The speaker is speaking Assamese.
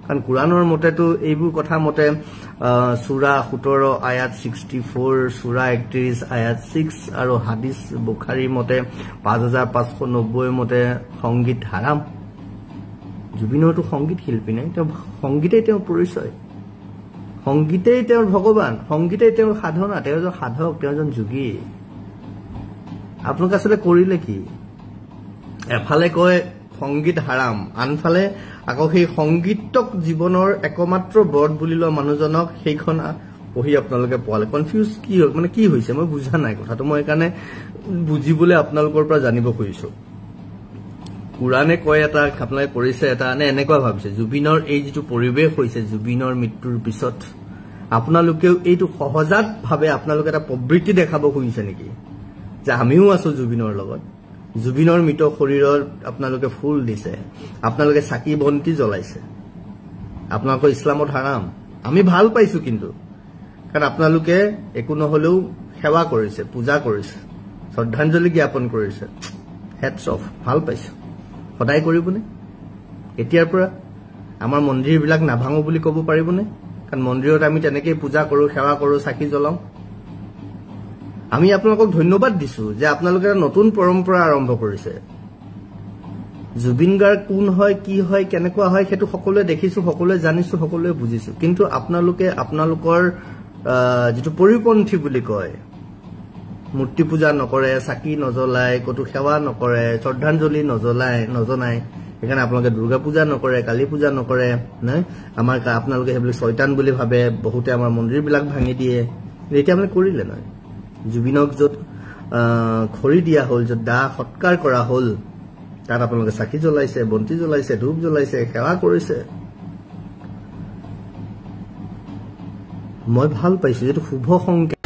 কাৰণ কুৰাণৰ মতেতো এইবোৰ কথা মতে সূৰা 17 আয়াত 64 সূৰা 31 আয়াত 6 আৰু হাদিস বুখাৰী মতে 5590 মতে সংগীত হাৰাম জুবিনৰটো সংগীত শিল্পী নাই তেওঁ সংগীতেই তেওঁৰ পৰিচয় সংগীতেই তেওঁৰ ভগৱান সংগীতেই তেওঁৰ সাধনা তেওঁ এজন সাধক তেওঁ এজন যোগী আপোনালোকে আসলে কৰিলে কি এফালে কয় সংগীত হাৰাম আনফালে আকৌ সেই সংগীতক জীৱনৰ একমাত্ৰ বৰ্ড বুলি লোৱা মানুহজনক সেইখন পঢ়ি আপোনালোকে পোৱালে কনফিউজ কি হ'ল মানে কি হৈছে মই বুজা নাই কথাটো মই কাৰণে বুজিবলৈ আপোনালোকৰ পৰা জানিব খুজিছো কুৰাণে কয় এটা আপোনালোকে কৰিছে এটা নে এনেকুৱা ভাবিছে জুবিনৰ এই যেটো পৰিবেশ হৈছে জুবিনৰ মৃত্যুৰ পিছত আপোনালোকেও এইটো সহজাত ভাবে আপোনালোকে এটা প্ৰবৃত্তি দেখাব খুজিছে নেকি যে আমিও আছো জুবিনৰ লগত জুবিনৰ মৃত শৰীৰৰ আপোনালোকে ফুল দিছে আপোনালোকে চাকি বন্তি জ্বলাইছে আপোনালোকৰ ইছলামত হাৰাম আমি ভাল পাইছো কিন্তু কাৰণ আপোনালোকে একো নহলেও সেৱা কৰিছে পূজা কৰিছে শ্ৰদ্ধাঞ্জলি জ্ঞাপন কৰিছে হেডছ অফ ভাল পাইছো সদায় কৰিবনে এতিয়াৰ পৰা আমাৰ মন্দিৰবিলাক নাভাঙো বুলি ক'ব পাৰিবনে কাৰণ মন্দিৰত আমি তেনেকৈ পূজা কৰো সেৱা কৰো চাকি জ্বলাও আমি আপোনালোকক ধন্যবাদ দিছো যে আপোনালোকে নতুন পৰম্পৰা আৰম্ভ কৰিছে জুবিন গাৰ্গ কোন হয় কি হয় কেনেকুৱা হয় হেতু সকলোৱে দেখিছো সকলোৱে জানিছো সকলোৱে বুজিছো কিন্তু আপোনালোকে আপোনালোকৰ যেটো পৰিপন্থী বুলি কয় মূৰ্তি পূজা নকৰে চাকি নজ্বলায় কতো সেৱা নকৰে শ্ৰদ্ধাঞ্জলি নজনায় এখানে আপোনালোকে দুৰ্গা পূজা নকৰে কালী পূজা নকৰে না আমাৰ আপোনালোকে হেবলি শয়তান বুলি ভাবে বহুতে আমাৰ মন্দিৰবিলাক ভাঙি দিয়ে এতিয়া আমি কৰিলে নহয় জুবিনক যত খৰি দিয়া হল যত দা সৎকাৰ কৰা হল তাত আপোনালোকে চাকি জ্বলাইছে বন্তি জ্বলাইছে ধূপ জ্বলাইছে সেৱা কৰিছে মই ভাল পাইছো যেটো শুভ সংকেত